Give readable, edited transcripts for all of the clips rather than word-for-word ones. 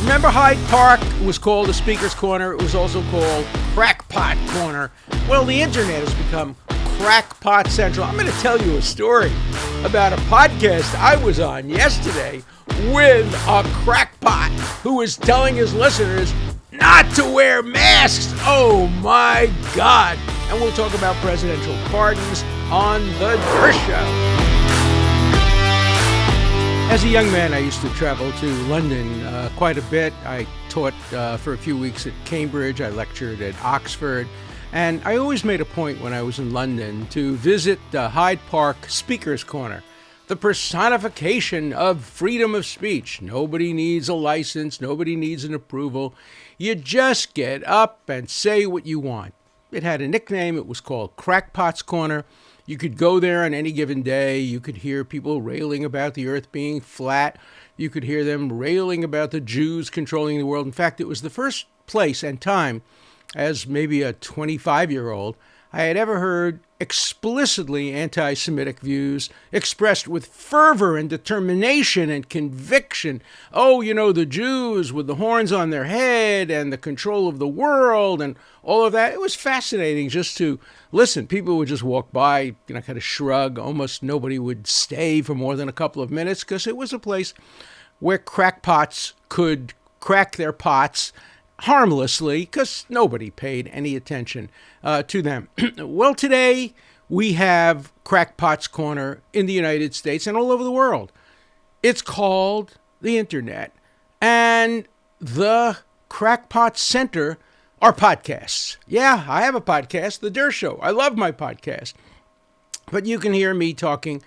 Remember Hyde Park was called the Speaker's Corner. It was also called Crackpot Corner. Well, the internet has become Crackpot Central. I'm going to tell you a story about a podcast I was on yesterday with a crackpot who was telling his listeners not to wear masks. Oh my God. And we'll talk about presidential pardons on the Der Show. As a young man, I used to travel to London quite a bit. I taught for a few weeks at Cambridge. I lectured at Oxford. And I always made a point when I was in London to visit the Hyde Park Speaker's Corner, the personification of freedom of speech. Nobody needs a license. Nobody needs an approval. You just get up and say what you want. It had a nickname. It was called Crackpot's Corner. You could go there on any given day. You could hear people railing about the earth being flat. You could hear them railing about the Jews controlling the world. In fact, it was the first place and time, as maybe a 25-year-old, I had ever heard explicitly anti-Semitic views expressed with fervor and determination and conviction. Oh, you know, the Jews with the horns on their head and the control of the world and all of that. It was fascinating just to listen. People would just walk by, kind of shrug. Almost nobody would stay for more than a couple of minutes because it was a place where crackpots could crack their pots harmlessly because nobody paid any attention to them. Well, today we have Crackpot's Corner in the United States and all over the world. It's called the Internet. And the Crackpot Center are podcasts. Yeah, I have a podcast, The Der Show. I love my podcast. But you can hear me talking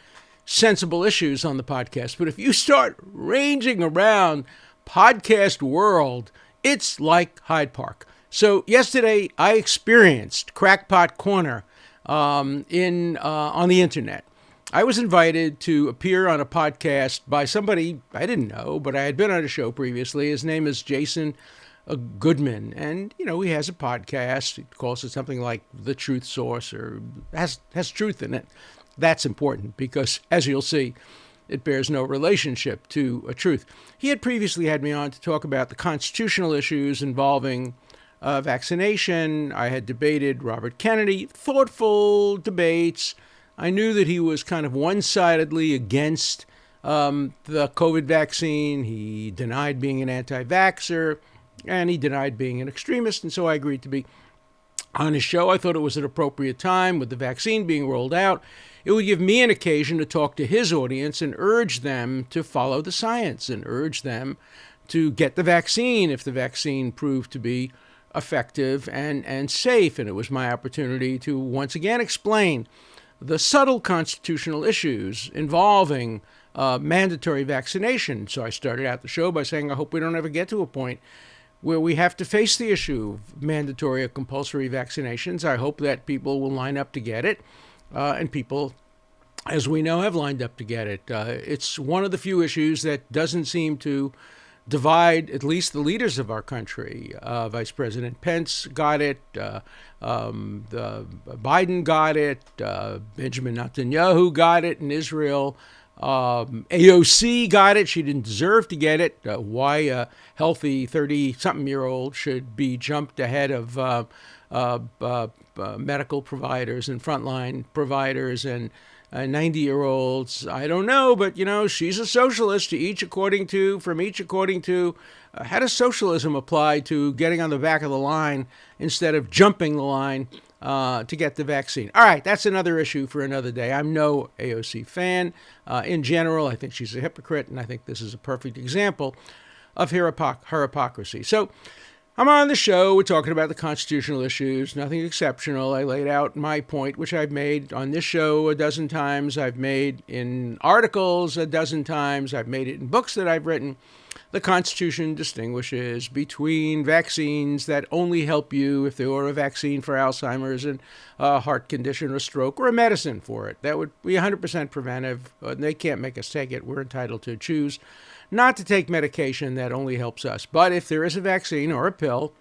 sensible issues on the podcast. But if you start ranging around podcast world, it's like Hyde Park. So yesterday I experienced Crackpot Corner on the internet. I was invited to appear on a podcast by somebody I didn't know, but I had been on a show previously. His name is Jason Goodman, and he has a podcast. He calls it something like The Truth Source, or has truth in it. That's important because, as you'll see, it bears no relationship to a truth. He had previously had me on to talk about the constitutional issues involving vaccination. I had debated Robert Kennedy, thoughtful debates. I knew that he was kind of one-sidedly against the COVID vaccine. He denied being an anti-vaxxer, and he denied being an extremist, and so I agreed to be on his show. I thought it was an appropriate time with the vaccine being rolled out. It would give me an occasion to talk to his audience and urge them to follow the science and urge them to get the vaccine if the vaccine proved to be effective and safe. And it was my opportunity to once again explain the subtle constitutional issues involving mandatory vaccination. So I started out the show by saying, I hope we don't ever get to a point where we have to face the issue of mandatory or compulsory vaccinations. I hope that people will line up to get it. And people, as we know, have lined up to get it. It's one of the few issues that doesn't seem to divide at least the leaders of our country. Vice President Pence got it. Biden got it. Benjamin Netanyahu got it in Israel. AOC got it. She didn't deserve to get it. Why a healthy 30-something-year-old should be jumped ahead of medical providers and frontline providers and 90-year-olds, I don't know, but she's a socialist. From each according to. How does socialism apply to getting on the back of the line instead of jumping the line to get the vaccine? All right, that's another issue for another day. I'm no AOC fan. In general, I think she's a hypocrite, and I think this is a perfect example of her hypocrisy. So I'm on the show. We're talking about the constitutional issues, nothing exceptional. I laid out my point, which I've made on this show a dozen times. I've made in articles a dozen times. I've made it in books that I've written. The Constitution distinguishes between vaccines that only help you if there were a vaccine for Alzheimer's and a heart condition or stroke, or a medicine for it. That would be 100% preventive. They can't make us take it. We're entitled to choose not to take medication that only helps us. But if there is a vaccine or a pill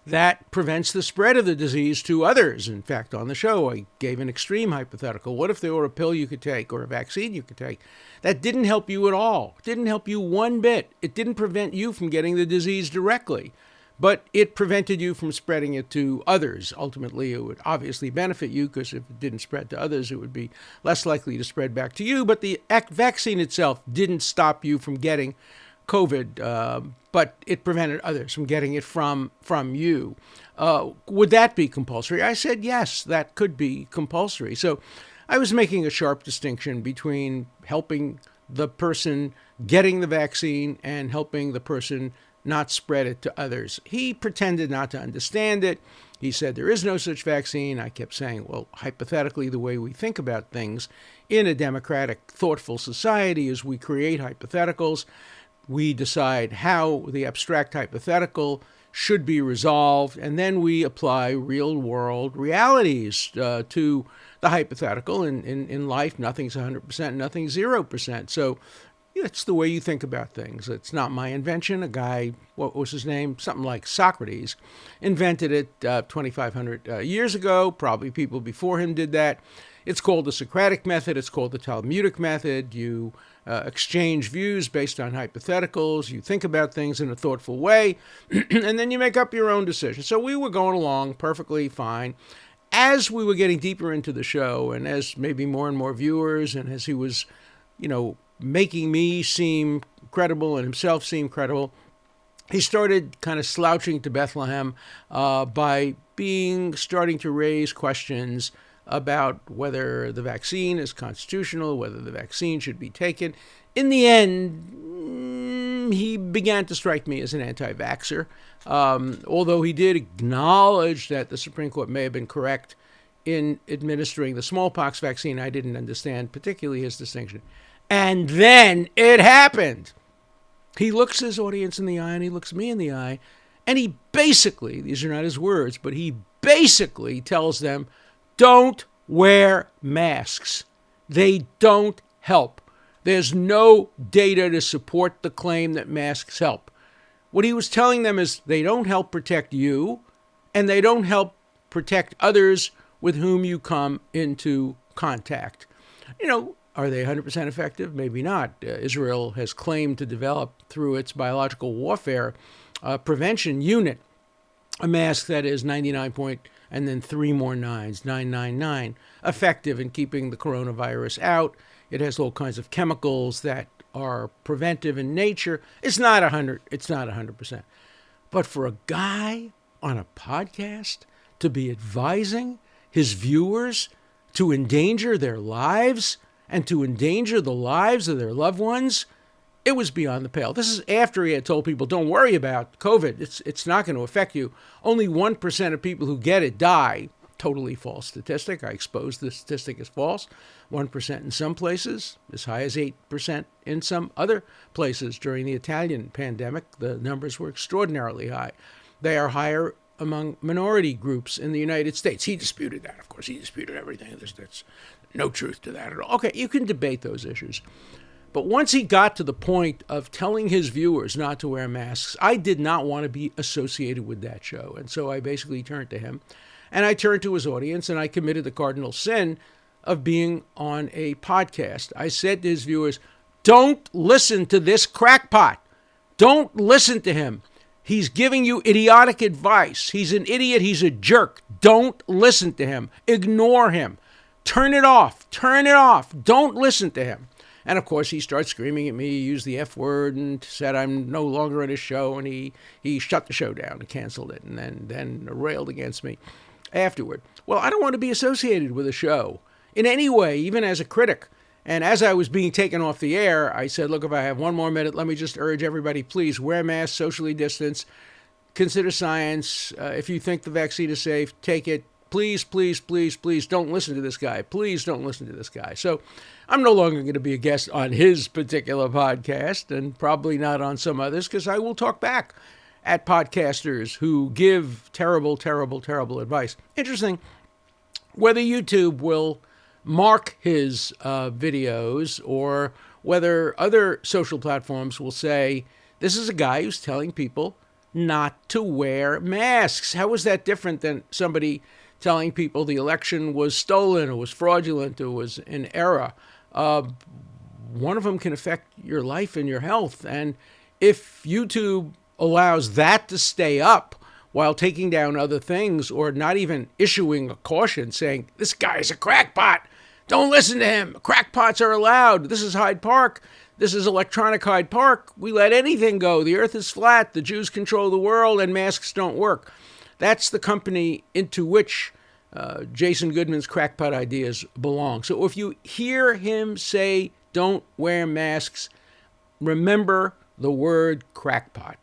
that prevents the spread of the disease to others. In fact, on the show, I gave an extreme hypothetical. What if there were a pill you could take or a vaccine you could take that didn't help you at all, didn't help you one bit? It didn't prevent you from getting the disease directly, but it prevented you from spreading it to others. Ultimately, it would obviously benefit you because if it didn't spread to others, it would be less likely to spread back to you. But the vaccine itself didn't stop you from getting COVID, but it prevented others from getting it from you. Would that be compulsory? I said, yes, that could be compulsory. So I was making a sharp distinction between helping the person getting the vaccine and helping the person not spread it to others. He pretended not to understand it. He said there is no such vaccine. I kept saying, well, hypothetically, the way we think about things in a democratic, thoughtful society is we create hypotheticals. We decide how the abstract hypothetical should be resolved, and then we apply real-world realities to the hypothetical. In life, nothing's 100%, nothing's 0%. So it's the way you think about things. It's not my invention. A guy, what was his name? Something like Socrates, invented it 2,500 years ago. Probably people before him did that. It's called the Socratic method. It's called the Talmudic method. You exchange views based on hypotheticals. You think about things in a thoughtful way, and then you make up your own decision. So we were going along perfectly fine. As we were getting deeper into the show, and as maybe more and more viewers, and as he was, making me seem credible and himself seem credible, he started kind of slouching to Bethlehem by starting to raise questions about whether the vaccine is constitutional, whether the vaccine should be taken. In the end, he began to strike me as an anti-vaxxer, although he did acknowledge that the Supreme Court may have been correct in administering the smallpox vaccine. I didn't understand particularly his distinction. And then it happened. He looks his audience in the eye and he looks me in the eye, and he basically, these are not his words, but he basically tells them, don't wear masks. They don't help. There's no data to support the claim that masks help. What he was telling them is they don't help protect you, and they don't help protect others with whom you come into contact. Are they 100% effective? Maybe not. Israel has claimed to develop through its biological warfare prevention unit a mask that is 99 point and then 3 more nines, 999, effective in keeping the coronavirus out. It has all kinds of chemicals that are preventive in nature. It's not 100%. But for a guy on a podcast to be advising his viewers to endanger their lives and to endanger the lives of their loved ones, it was beyond the pale. This is after he had told people, don't worry about COVID. It's not going to affect you. Only 1% of people who get it die. Totally false statistic. I exposed the statistic as false. 1% in some places, as high as 8% in some other places. During the Italian pandemic, the numbers were extraordinarily high. They are higher among minority groups in the United States. He disputed that, of course. He disputed everything. There's no truth to that at all. Okay, you can debate those issues. But once he got to the point of telling his viewers not to wear masks, I did not want to be associated with that show. And so I basically turned to him, and I turned to his audience, and I committed the cardinal sin of being on a podcast. I said to his viewers, don't listen to this crackpot. Don't listen to him. He's giving you idiotic advice. He's an idiot. He's a jerk. Don't listen to him. Ignore him. Turn it off. Turn it off. Don't listen to him. And of course, he starts screaming at me, used the F word, and said I'm no longer on his show. And he shut the show down and canceled it, and then railed against me afterward. Well, I don't want to be associated with a show in any way, even as a critic. And as I was being taken off the air, I said, look, if I have one more minute, let me just urge everybody, please wear masks, socially distance, consider science. If you think the vaccine is safe, take it. Please, please, please, please don't listen to this guy. Please don't listen to this guy. So I'm no longer going to be a guest on his particular podcast, and probably not on some others, because I will talk back at podcasters who give terrible, terrible, terrible advice. Interesting whether YouTube will mark his videos or whether other social platforms will say, this is a guy who's telling people not to wear masks. How is that different than somebody telling people the election was stolen or was fraudulent or was an error? One of them can affect your life and your health. And if YouTube allows that to stay up while taking down other things, or not even issuing a caution saying, this guy is a crackpot, don't listen to him, crackpots are allowed, this is Hyde Park, this is electronic Hyde Park, we let anything go, the earth is flat, the Jews control the world, and masks don't work. That's the company into which Jason Goodman's crackpot ideas belong. So if you hear him say, don't wear masks, remember the word crackpot.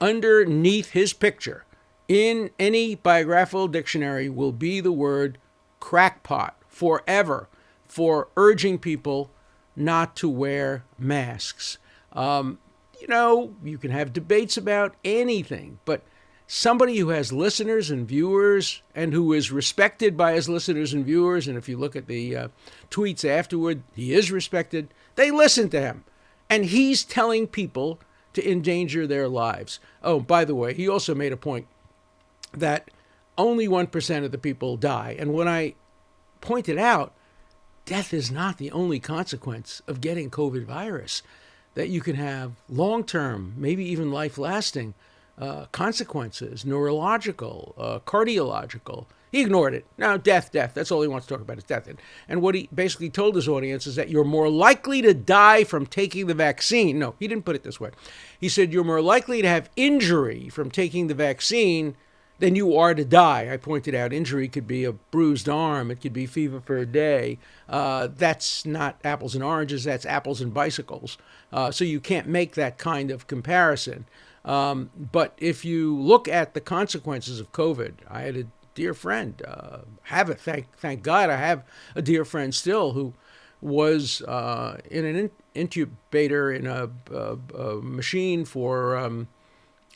Underneath his picture, in any biographical dictionary, will be the word crackpot forever for urging people not to wear masks. You can have debates about anything, but somebody who has listeners and viewers and who is respected by his listeners and viewers, and if you look at the tweets afterward, he is respected, they listen to him. And he's telling people to endanger their lives. Oh, by the way, he also made a point that only 1% of the people die. And when I pointed out, death is not the only consequence of getting COVID virus, that you can have long-term, maybe even life-lasting consequences, neurological, cardiological. He ignored it. Now, death, that's all he wants to talk about is death. And what he basically told his audience is that you're more likely to die from taking the vaccine. No, he didn't put it this way. He said you're more likely to have injury from taking the vaccine than you are to die. I pointed out injury could be a bruised arm. It could be fever for a day. That's not apples and oranges. That's apples and bicycles. So you can't make that kind of comparison. But if you look at the consequences of COVID, I had a dear friend, thank God I have a dear friend still who was in an incubator in a machine for,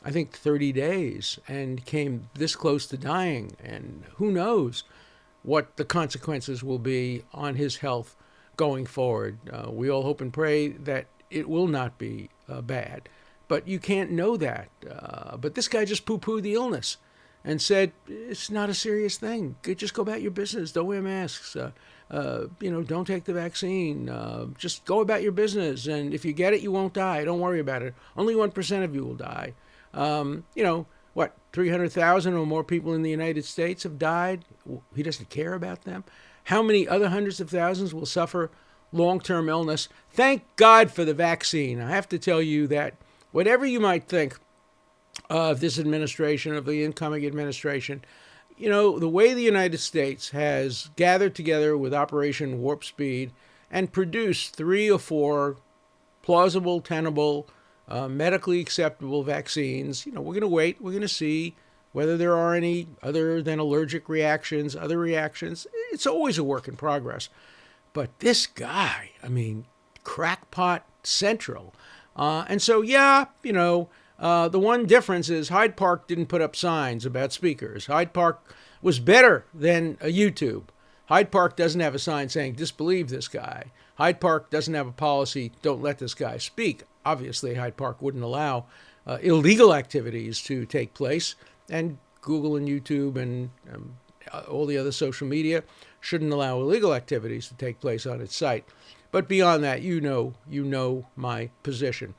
I think, 30 days and came this close to dying. And who knows what the consequences will be on his health going forward. We all hope and pray that it will not be bad. But you can't know that. But this guy just poo-pooed the illness and said, it's not a serious thing. Just go about your business. Don't wear masks. Don't take the vaccine. Just go about your business. And if you get it, you won't die. Don't worry about it. Only 1% of you will die. 300,000 or more people in the United States have died. He doesn't care about them. How many other hundreds of thousands will suffer long-term illness? Thank God for the vaccine. I have to tell you that whatever you might think of this administration, of the incoming administration, the way the United States has gathered together with Operation Warp Speed and produced 3 or 4 plausible, tenable, medically acceptable vaccines, we're going to wait. We're going to see whether there are any other than allergic reactions, other reactions. It's always a work in progress. But this guy, crackpot central. The one difference is Hyde Park didn't put up signs about speakers. Hyde Park was better than a YouTube. Hyde Park doesn't have a sign saying, disbelieve this guy. Hyde Park doesn't have a policy, don't let this guy speak. Obviously, Hyde Park wouldn't allow illegal activities to take place. And Google and YouTube and all the other social media shouldn't allow illegal activities to take place on its site. But beyond that, you know my position.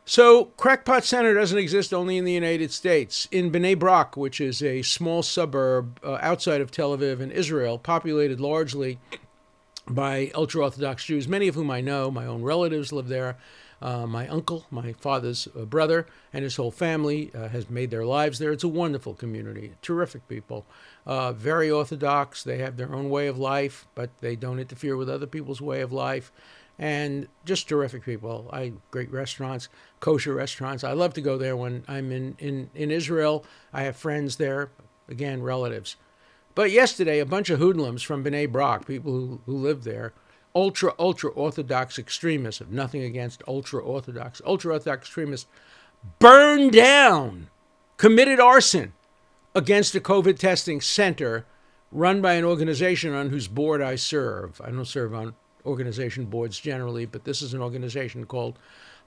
So Crackpot Center doesn't exist only in the United States. In Bnei Brak, which is a small suburb outside of Tel Aviv in Israel, populated largely by ultra-Orthodox Jews, many of whom I know. My own relatives live there. My uncle, my father's brother, and his whole family has made their lives there. It's a wonderful community, terrific people, very Orthodox. They have their own way of life, but they don't interfere with other people's way of life. And just terrific people. Great restaurants, kosher restaurants. I love to go there when I'm in Israel. I have friends there, again, relatives. But yesterday, a bunch of hoodlums from Bnei Brak, people who live there, ultra-Orthodox extremists, have nothing against ultra-Orthodox extremists, burned down, committed arson against a COVID testing center run by an organization on whose board I serve. I don't serve on organization boards generally, but this is an organization called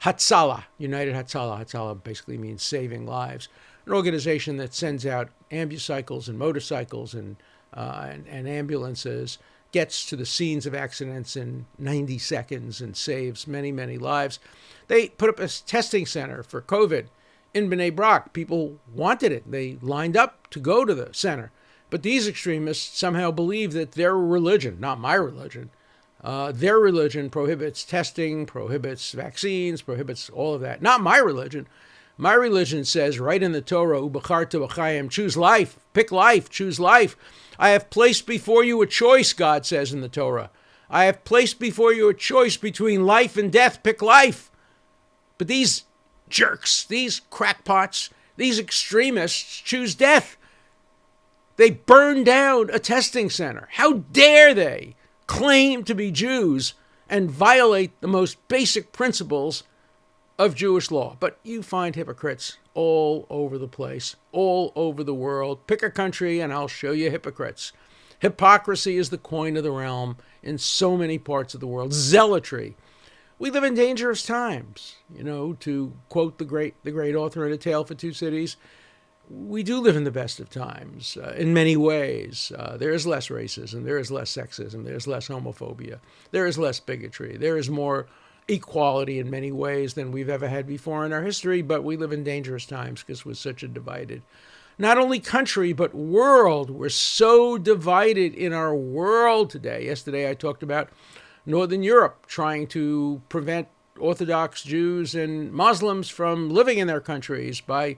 Hatzalah, United Hatzalah. Hatzalah basically means saving lives. An organization that sends out ambucycles and motorcycles and ambulances, gets to the scenes of accidents in 90 seconds and saves many, many lives. They put up a testing center for COVID in Bnei Brak. People wanted it. They lined up to go to the center. But these extremists somehow believe that their religion, not my religion, their religion prohibits testing, prohibits vaccines, prohibits all of that. Not my religion. My religion says right in the Torah, Ubacharta b'chayim, choose life, pick life, choose life. I have placed before you a choice, God says in the Torah. I have placed before you a choice between life and death, pick life. But these jerks, these crackpots, these extremists choose death. They burn down a testing center. How dare they claim to be Jews and violate the most basic principles of Jewish law? But you find hypocrites all over the place, all over the world. Pick a country and I'll show you hypocrites. Hypocrisy is the coin of the realm in so many parts of the world. Zealotry. We live in dangerous times. To quote the great author in A Tale for Two Cities, we do live in the best of times in many ways. There is less racism, there is less sexism, there is less homophobia, there is less bigotry, there is more equality in many ways than we've ever had before in our history, but we live in dangerous times because we're such a divided, not only country, but world. We're so divided in our world today. Yesterday I talked about Northern Europe trying to prevent Orthodox Jews and Muslims from living in their countries by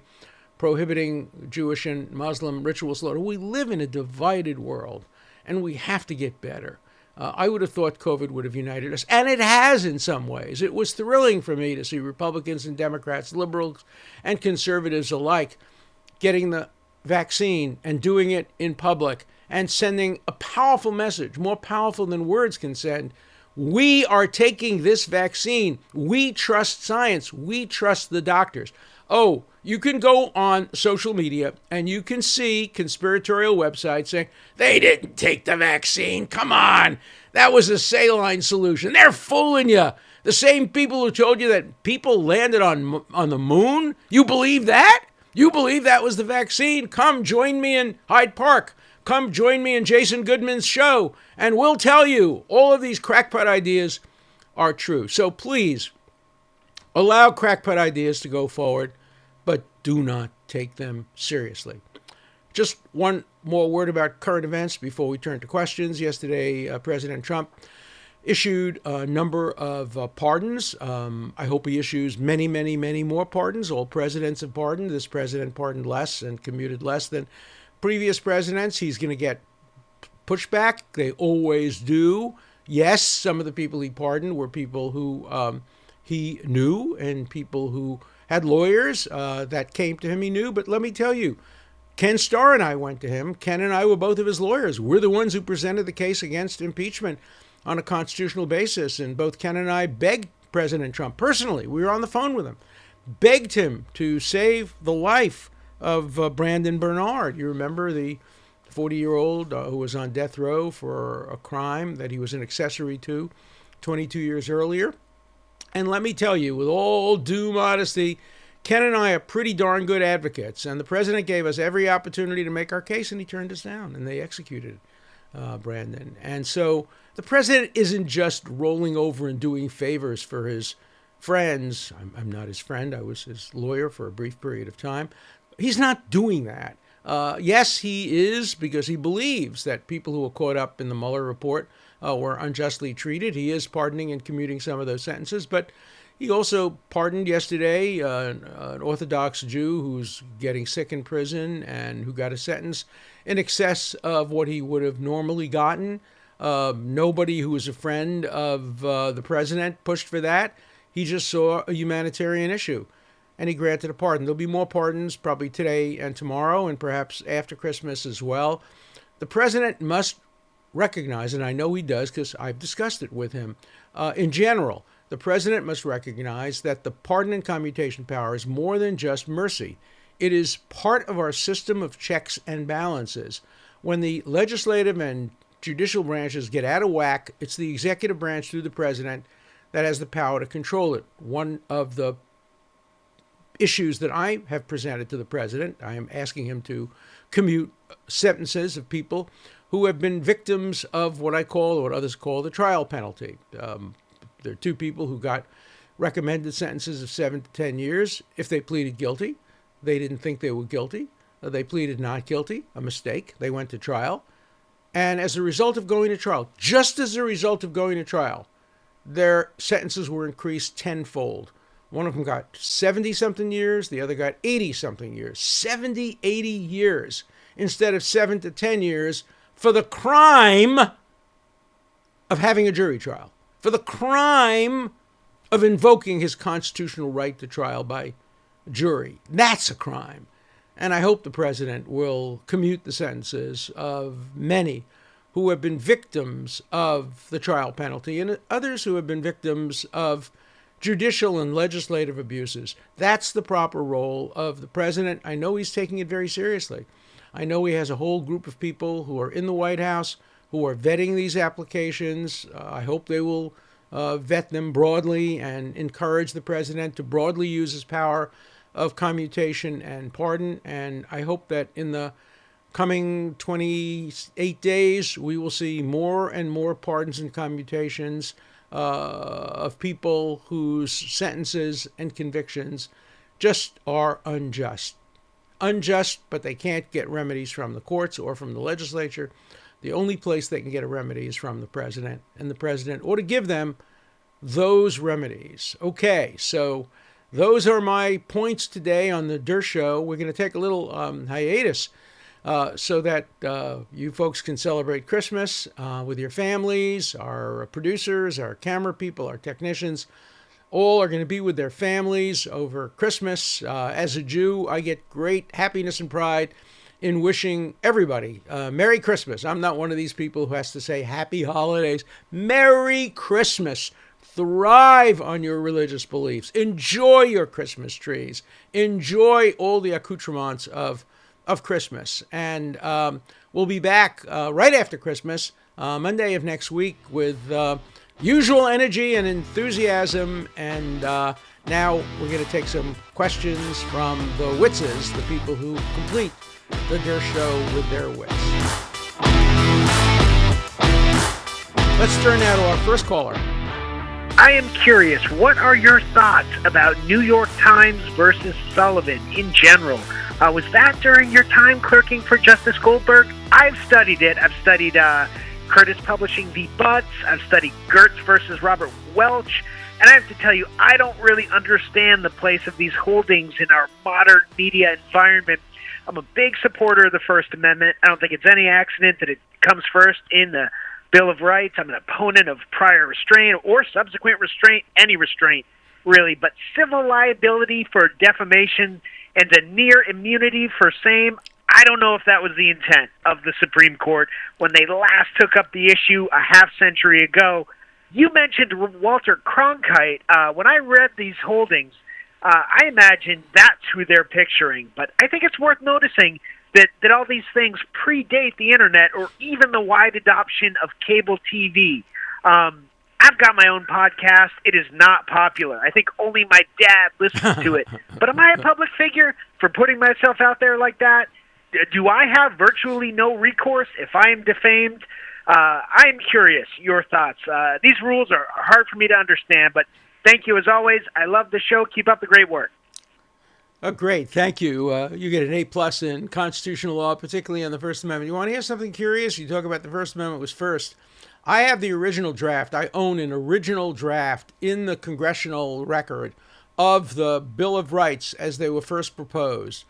prohibiting Jewish and Muslim ritual slaughter. We live in a divided world, and we have to get better. I would have thought COVID would have united us, and it has in some ways. It was thrilling for me to see Republicans and Democrats, liberals and conservatives alike, getting the vaccine and doing it in public and sending a powerful message, more powerful than words can send. We are taking this vaccine. We trust science. We trust the doctors. Oh, you can go on social media and you can see conspiratorial websites saying, they didn't take the vaccine. Come on. That was a saline solution. They're fooling you. The same people who told you that people landed on the moon, you believe that? You believe that was the vaccine? Come join me in Hyde Park. Come join me in Jason Goodman's show, and we'll tell you all of these crackpot ideas are true. So please allow crackpot ideas to go forward, but do not take them seriously. Just one more word about current events before we turn to questions. Yesterday, President Trump issued a number of pardons. I hope he issues many, many, many more pardons. All presidents have pardoned. This president pardoned less and commuted less than previous presidents. He's going to get pushback. They always do. Yes, some of the people he pardoned were people who he knew and people who had lawyers that came to him he knew. But let me tell you, Ken Starr and I went to him. Ken and I were both of his lawyers. We're the ones who presented the case against impeachment on a constitutional basis. And both Ken and I begged President Trump personally. We were on the phone with him, begged him to save the life of Brandon Bernard. You remember the 40-year-old who was on death row for a crime that he was an accessory to 22 years earlier. And let me tell you, with all due modesty, Ken and I are pretty darn good advocates. And the president gave us every opportunity to make our case, and he turned us down, and they executed Brandon. And so the president isn't just rolling over and doing favors for his friends. I'm not his friend. I was his lawyer for a brief period of time. He's not doing that. Yes, he is, because he believes that people who were caught up in the Mueller report were unjustly treated. He is pardoning and commuting some of those sentences, but he also pardoned yesterday an Orthodox Jew who's getting sick in prison and who got a sentence in excess of what he would have normally gotten. Nobody who was a friend of the president pushed for that. He just saw a humanitarian issue, and he granted a pardon. There'll be more pardons probably today and tomorrow, and perhaps after Christmas as well. The president must recognize, and I know he does because I've discussed it with him, in general, the president must recognize that the pardon and commutation power is more than just mercy. It is part of our system of checks and balances. When the legislative and judicial branches get out of whack, it's the executive branch through the president that has the power to control it. One of the issues that I have presented to the president, I am asking him to commute sentences of people who have been victims of what I call, or what others call, the trial penalty. There are two people who got recommended sentences of 7 to 10 years if they pleaded guilty. They didn't think they were guilty. They pleaded not guilty, a mistake. They went to trial. And as a result of going to trial, just as a result of going to trial, their sentences were increased tenfold. One of them got 70-something years. The other got 80-something years. 70, 80 years instead of 7 to 10 years for the crime of having a jury trial, for the crime of invoking his constitutional right to trial by jury. That's a crime. And I hope the president will commute the sentences of many who have been victims of the trial penalty and others who have been victims of judicial and legislative abuses. That's the proper role of the president. I know he's taking it very seriously. I know he has a whole group of people who are in the White House who are vetting these applications. I hope they will vet them broadly and encourage the president to broadly use his power of commutation and pardon. And I hope that in the coming 28 days, we will see more and more pardons and commutations of people whose sentences and convictions just are unjust. Unjust, but they can't get remedies from the courts or from the legislature. The only place they can get a remedy is from the president, and the president ought to give them those remedies. Okay, so those are my points today on the Der Show. We're going to take a little hiatus so that you folks can celebrate Christmas with your families. Our producers, our camera people, our technicians, all are going to be with their families over Christmas. As a Jew, I get great happiness and pride in wishing everybody Merry Christmas. I'm not one of these people who has to say Happy Holidays. Merry Christmas. Thrive on your religious beliefs. Enjoy your Christmas trees. Enjoy all the accoutrements of Christmas. And we'll be back right after Christmas, Monday of next week, with usual energy and enthusiasm. And now we're going to take some questions from the Witzes, the people who complete the Der Show with their wits. Let's turn now to our first caller. I am curious, what are your thoughts about New York Times versus Sullivan in general? Was that during your time clerking for Justice Goldberg? I've studied it. I've studied Curtis Publishing v. Butts. I've studied Gertz versus Robert Welch. And I have to tell you, I don't really understand the place of these holdings in our modern media environment. I'm a big supporter of the First Amendment. I don't think it's any accident that it comes first in the Bill of Rights. I'm an opponent of prior restraint or subsequent restraint, any restraint, really. But civil liability for defamation and a near immunity for same, I don't know if that was the intent of the Supreme Court when they last took up the issue a half-century ago. You mentioned Walter Cronkite. When I read these holdings, I imagine that's who they're picturing. But I think it's worth noticing that all these things predate the Internet or even the wide adoption of cable TV. I've got my own podcast. It is not popular. I think only my dad listens to it. But am I a public figure for putting myself out there like that? Do I have virtually no recourse if I am defamed? I'm curious, your thoughts. These rules are hard for me to understand, but thank you as always. I love the show. Keep up the great work. Oh, great. Thank you. You get an A+ in constitutional law, particularly on the First Amendment. You want to hear something curious? You talk about the First Amendment was first. I have the original draft. I own an original draft in the congressional record of the Bill of Rights as they were first proposed.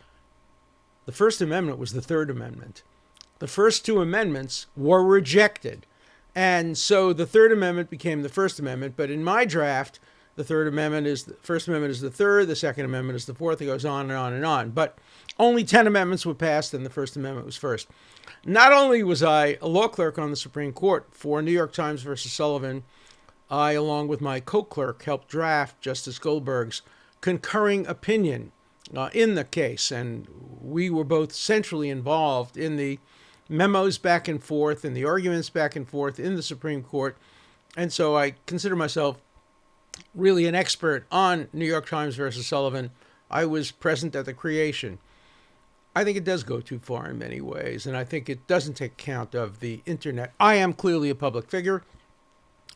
The First Amendment was the Third Amendment. The first two amendments were rejected. And so the Third Amendment became the First Amendment. But in my draft, the First Amendment is the third, the Second Amendment is the fourth. It goes on and on and on. But only 10 amendments were passed, and the First Amendment was first. Not only was I a law clerk on the Supreme Court for New York Times versus Sullivan, I, along with my co-clerk, helped draft Justice Goldberg's concurring opinion in the case. And we were both centrally involved in the memos back and forth and the arguments back and forth in the Supreme Court. And so I consider myself really an expert on New York Times versus Sullivan. I was present at the creation. I think it does go too far in many ways, and I think it doesn't take account of the internet. I am clearly a public figure.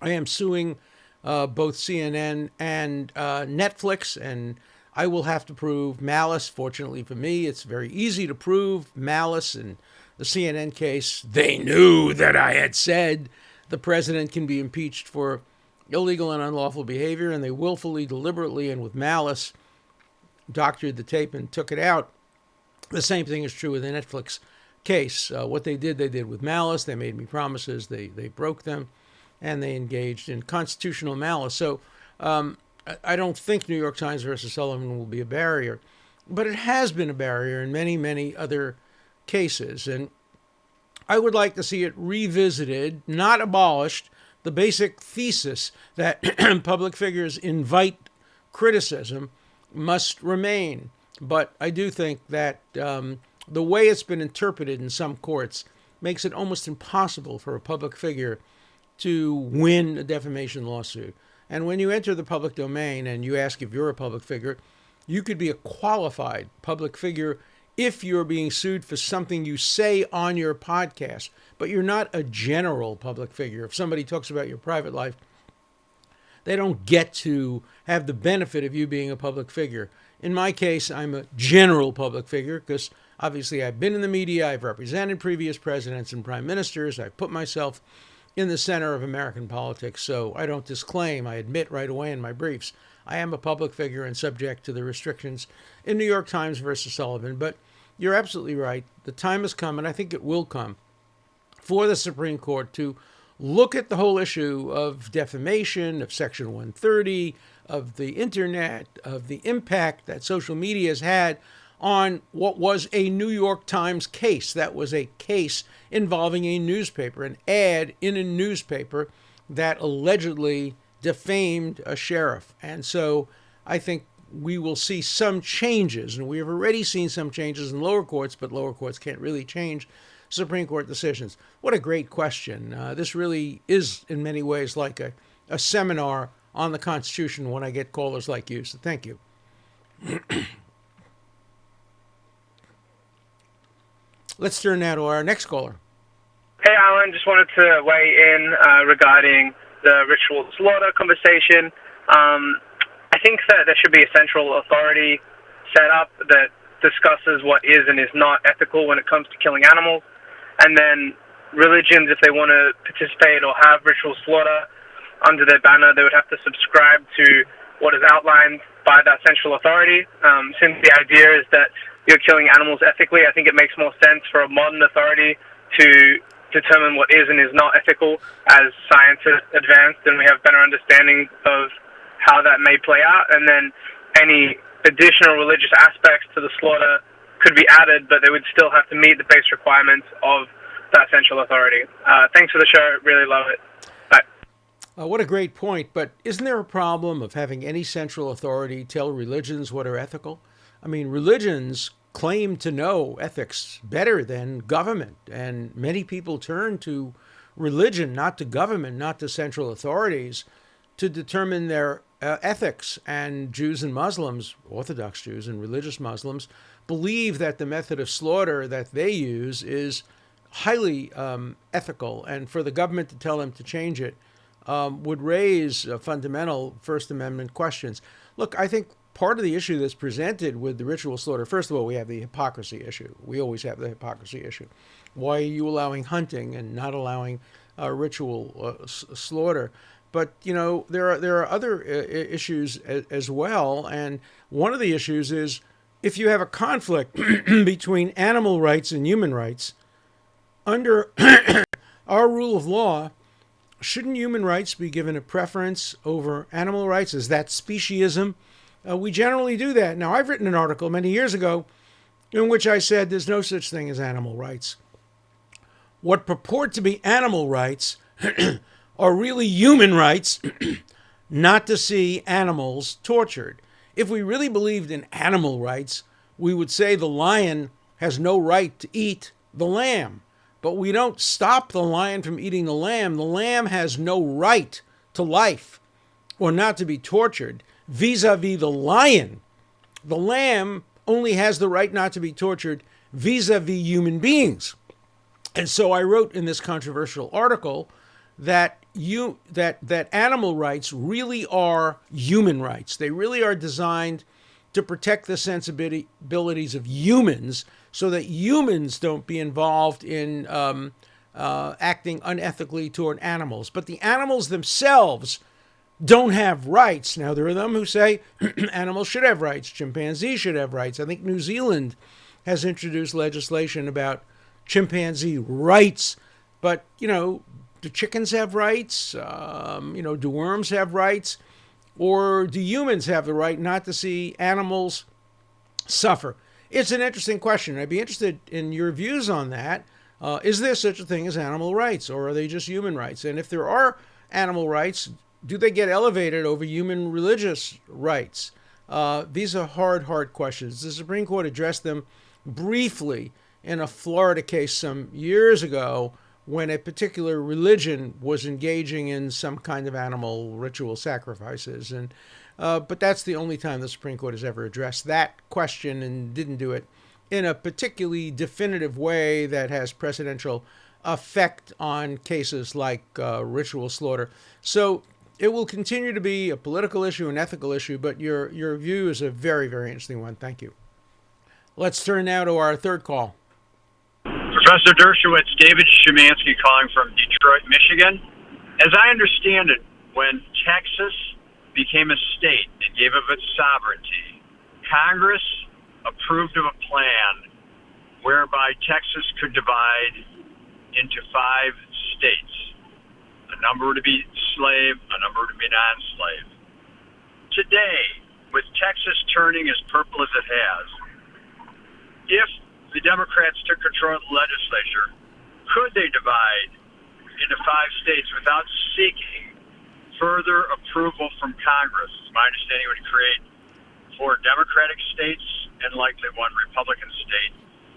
I am suing both CNN and Netflix, and I will have to prove malice. Fortunately for me, it's very easy to prove malice. In the CNN case, they knew that I had said the president can be impeached for illegal and unlawful behavior, and they willfully, deliberately, and with malice doctored the tape and took it out. The same thing is true with the Netflix case. What they did with malice. They made me promises. They broke them, and they engaged in constitutional malice. So I don't think New York Times versus Sullivan will be a barrier, but it has been a barrier in many, many other cases. And I would like to see it revisited, not abolished. The basic thesis that public figures invite criticism must remain. But I do think that the way it's been interpreted in some courts makes it almost impossible for a public figure to win a defamation lawsuit. And when you enter the public domain and you ask if you're a public figure, you could be a qualified public figure if you're being sued for something you say on your podcast, but you're not a general public figure. If somebody talks about your private life, they don't get to have the benefit of you being a public figure. In my case, I'm a general public figure because obviously I've been in the media, I've represented previous presidents and prime ministers, I've put myself in the center of American politics, so I don't disclaim, I admit right away in my briefs, I am a public figure and subject to the restrictions in New York Times versus Sullivan. But you're absolutely right. The time has come, and I think it will come, for the Supreme Court to look at the whole issue of defamation, of Section 130, of the internet, of the impact that social media has had on what was a New York Times case. That was a case involving a newspaper, an ad in a newspaper that allegedly defamed a sheriff. And so I think we will see some changes, and we have already seen some changes in lower courts, but lower courts can't really change Supreme Court decisions. What a great question. This really is, in many ways, like a seminar on the Constitution when I get callers like you. So thank you. Let's turn now to our next caller. Hey, Alan. Just wanted to weigh in regarding the ritual slaughter conversation. I think that there should be a central authority set up that discusses what is and is not ethical when it comes to killing animals. And then religions, if they want to participate or have ritual slaughter under their banner, they would have to subscribe to what is outlined by that central authority. Since the idea is that you're killing animals ethically, I think it makes more sense for a modern authority to determine what is and is not ethical as science has advanced and we have better understanding of how that may play out. And then any additional religious aspects to the slaughter could be added, but they would still have to meet the base requirements of that central authority. Thanks for the show. Really love it. Bye. What a great point. But isn't there a problem of having any central authority tell religions what are ethical? I mean, religions claim to know ethics better than government, and many people turn to religion, not to government, not to central authorities, to determine their ethics. And Jews and Muslims, Orthodox Jews and religious Muslims, believe that the method of slaughter that they use is highly ethical, and for the government to tell them to change it would raise fundamental First Amendment questions. Look, I think part of the issue that's presented with the ritual slaughter, first of all, we have the hypocrisy issue. We always have the hypocrisy issue. Why are you allowing hunting and not allowing ritual slaughter? But, you know, there are other issues as well. And one of the issues is if you have a conflict between animal rights and human rights, under our rule of law, shouldn't human rights be given a preference over animal rights? Is that speciesism? We generally do that. Now, I've written an article many years ago in which I said there's no such thing as animal rights. What purport to be animal rights are really human rights, not to see animals tortured. If we really believed in animal rights, we would say the lion has no right to eat the lamb. But we don't stop the lion from eating the lamb. The lamb has no right to life. or not to be tortured vis-a-vis the lion. The lamb only has the right not to be tortured vis-a-vis human beings. And so I wrote in this controversial article that that animal rights really are human rights. They really are designed to protect the sensibilities of humans so that humans don't be involved in acting unethically toward animals. But the animals themselves don't have rights. Now, there are them who say animals should have rights. Chimpanzees should have rights. I think New Zealand has introduced legislation about chimpanzee rights. But, do chickens have rights? Do worms have rights? Or do humans have the right not to see animals suffer? It's an interesting question. I'd be interested in your views on that. Is there such a thing as animal rights, or are they just human rights? And if there are animal rights, do they get elevated over human religious rights? These are hard questions. The Supreme Court addressed them briefly in a Florida case some years ago when a particular religion was engaging in some kind of animal ritual sacrifices. But that's the only time the Supreme Court has ever addressed that question, and didn't do it in a particularly definitive way that has precedential effect on cases like ritual slaughter. So it will continue to be a political issue, an ethical issue, but your view is a very, very interesting one. Thank you. Let's turn now to our third call. Professor Dershowitz, David Szymanski calling from Detroit, Michigan. As I understand it, when Texas became a state and gave up its sovereignty, Congress approved of a plan whereby Texas could divide into 5 states. A number to be slave, a number to be non-slave. Today, with Texas turning as purple as it has, if the Democrats took control of the legislature, could they divide into 5 states without seeking further approval from Congress? My understanding would create 4 Democratic states and likely 1 Republican state,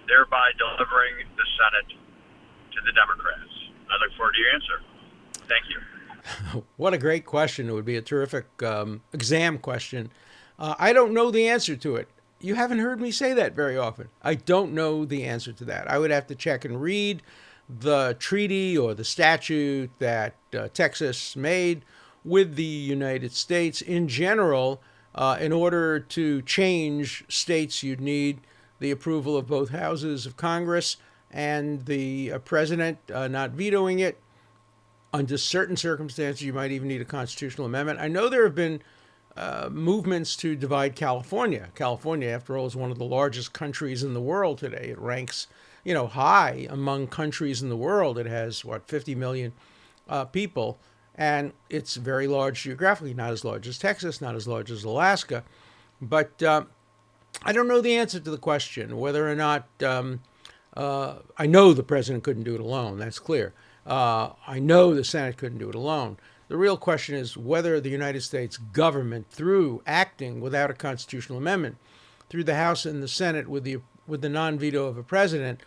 thereby delivering the Senate to the Democrats. I look forward to your answer. Thank you. What a great question. It would be a terrific exam question. I don't know the answer to it. You haven't heard me say that very often. I don't know the answer to that. I would have to check and read the treaty or the statute that Texas made with the United States. In general, in order to change states, you'd need the approval of both houses of Congress and the president not vetoing it. Under certain circumstances, you might even need a constitutional amendment. I know there have been movements to divide California. California, after all, is one of the largest countries in the world today. It ranks, high among countries in the world. It has, 50 million people, and it's very large geographically, not as large as Texas, not as large as Alaska. But I don't know the answer to the question, whether or not, I know the president couldn't do it alone, that's clear. I know the Senate couldn't do it alone. The real question is whether the United States government, through acting without a constitutional amendment, through the House and the Senate with the non-veto of a president,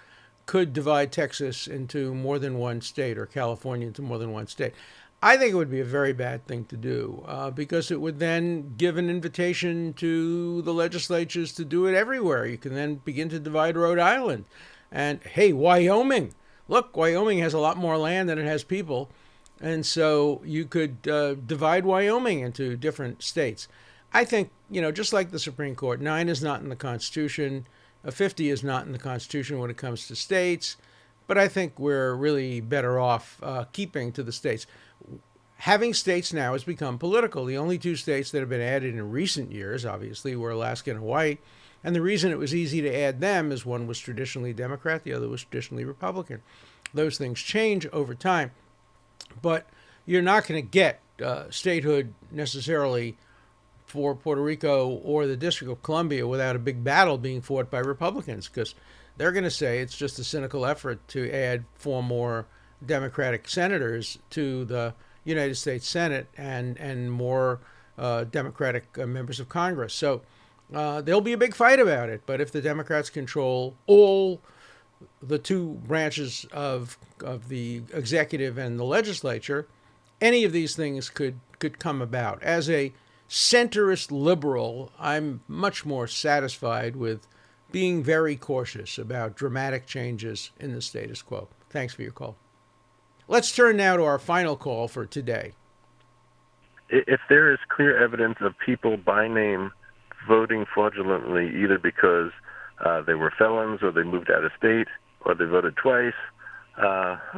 could divide Texas into more than one state, or California into more than one state. I think it would be a very bad thing to do because it would then give an invitation to the legislatures to do it everywhere. You can then begin to divide Rhode Island. And hey, Wyoming. Look, Wyoming has a lot more land than it has people. And so you could divide Wyoming into different states. I think, just like the Supreme Court, 9 is not in the Constitution, 50 is not in the Constitution when it comes to states, but I think we're really better off keeping to the states. Having states now has become political. The only 2 states that have been added in recent years, obviously, were Alaska and Hawaii. And the reason it was easy to add them is one was traditionally Democrat, the other was traditionally Republican. Those things change over time. But you're not going to get statehood necessarily for Puerto Rico or the District of Columbia without a big battle being fought by Republicans, because they're going to say it's just a cynical effort to add 4 more Democratic senators to the United States Senate and more Democratic members of Congress. So there'll be a big fight about it. But if the Democrats control all the 2 branches of the executive and the legislature, any of these things could come about. As a centrist liberal, I'm much more satisfied with being very cautious about dramatic changes in the status quo. Thanks for your call. Let's turn now to our final call for today. If there is clear evidence of people by name voting fraudulently, either because they were felons or they moved out of state or they voted twice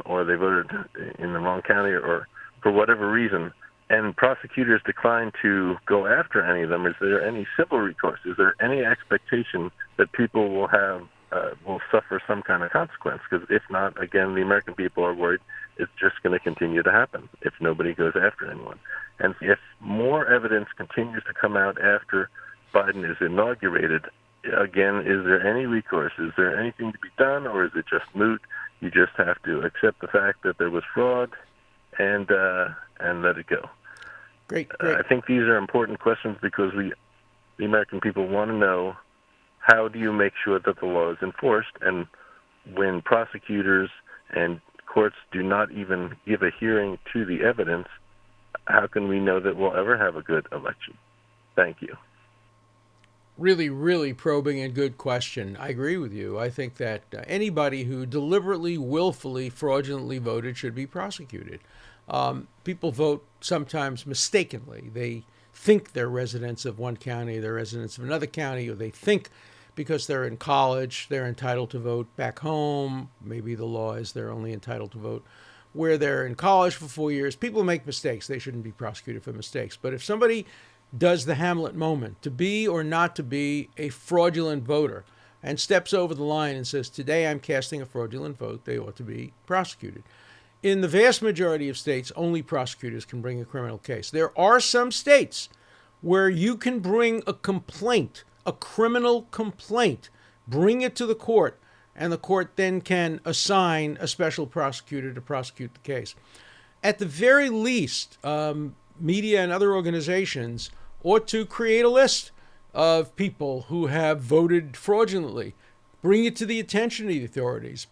or they voted in the wrong county or for whatever reason, and prosecutors decline to go after any of them, is there any civil recourse? Is there any expectation that people will suffer some kind of consequence? Because if not, again, the American people are worried it's just going to continue to happen if nobody goes after anyone. And if more evidence continues to come out after Biden is inaugurated, again, is there any recourse? Is there anything to be done, or is it just moot? You just have to accept the fact that there was fraud and let it go. Great. I think these are important questions because the American people want to know, how do you make sure that the law is enforced? And when prosecutors and courts do not even give a hearing to the evidence, how can we know that we'll ever have a good election? Thank you. Really, really probing and good question. I agree with you. I think that anybody who deliberately, willfully, fraudulently voted should be prosecuted. People vote sometimes mistakenly. They think they're residents of one county, they're residents of another county, or they think because they're in college, they're entitled to vote back home. Maybe the law is they're only entitled to vote where they're in college for 4 years. People make mistakes. They shouldn't be prosecuted for mistakes. But if somebody does the Hamlet moment, to be or not to be a fraudulent voter, and steps over the line and says, today I'm casting a fraudulent vote, they ought to be prosecuted. In the vast majority of states, only prosecutors can bring a criminal case. There are some states where you can bring a complaint, a criminal complaint, bring it to the court, and the court then can assign a special prosecutor to prosecute the case. At the very least, media and other organizations ought to create a list of people who have voted fraudulently, bring it to the attention of the authorities,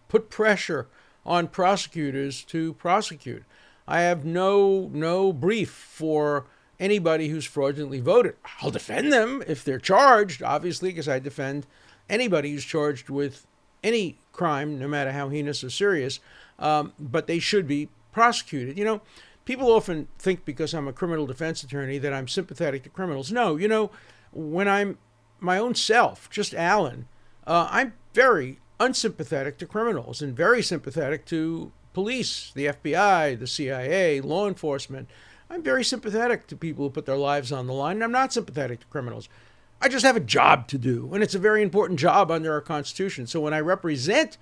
put pressure on prosecutors to prosecute. I have no brief for anybody who's fraudulently voted. I'll defend them if they're charged, obviously, because I defend anybody who's charged with any crime, no matter how heinous or serious, but they should be prosecuted. You know, people often think because I'm a criminal defense attorney that I'm sympathetic to criminals. No, you know, when I'm my own self, just Alan, I'm very unsympathetic to criminals and very sympathetic to police, the FBI, the CIA, law enforcement. I'm very sympathetic to people who put their lives on the line, and I'm not sympathetic to criminals. I just have a job to do, and it's a very important job under our Constitution. So when I represent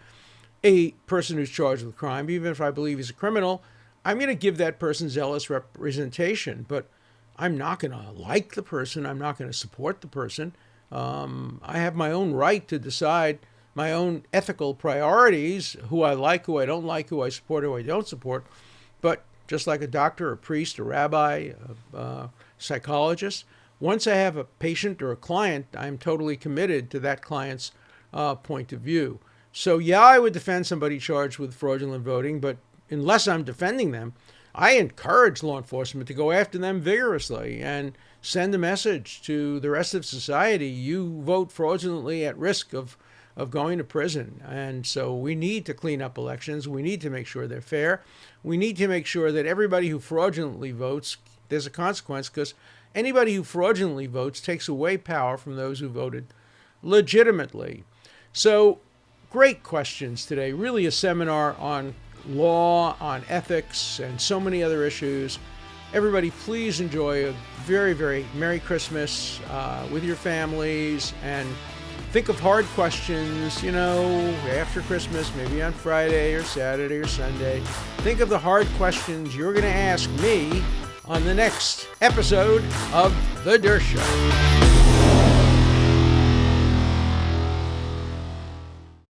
a person who's charged with crime, even if I believe he's a criminal, I'm going to give that person zealous representation, but I'm not going to like the person. I'm not going to support the person. I have my own right to decide my own ethical priorities, who I like, who I don't like, who I support, who I don't support. But just like a doctor, a priest, a rabbi, a psychologist, once I have a patient or a client, I'm totally committed to that client's point of view. So yeah, I would defend somebody charged with fraudulent voting, but unless I'm defending them, I encourage law enforcement to go after them vigorously and send a message to the rest of society. You vote fraudulently at risk of going to prison. And so we need to clean up elections. We need to make sure they're fair. We need to make sure that everybody who fraudulently votes, there's a consequence, because anybody who fraudulently votes takes away power from those who voted legitimately. So great questions today. Really a seminar on law, on ethics, and so many other issues. Everybody, please enjoy a very, very Merry Christmas with your families, and think of hard questions, you know, after Christmas, maybe on Friday or Saturday or Sunday. Think of the hard questions you're going to ask me on the next episode of The Durst Show.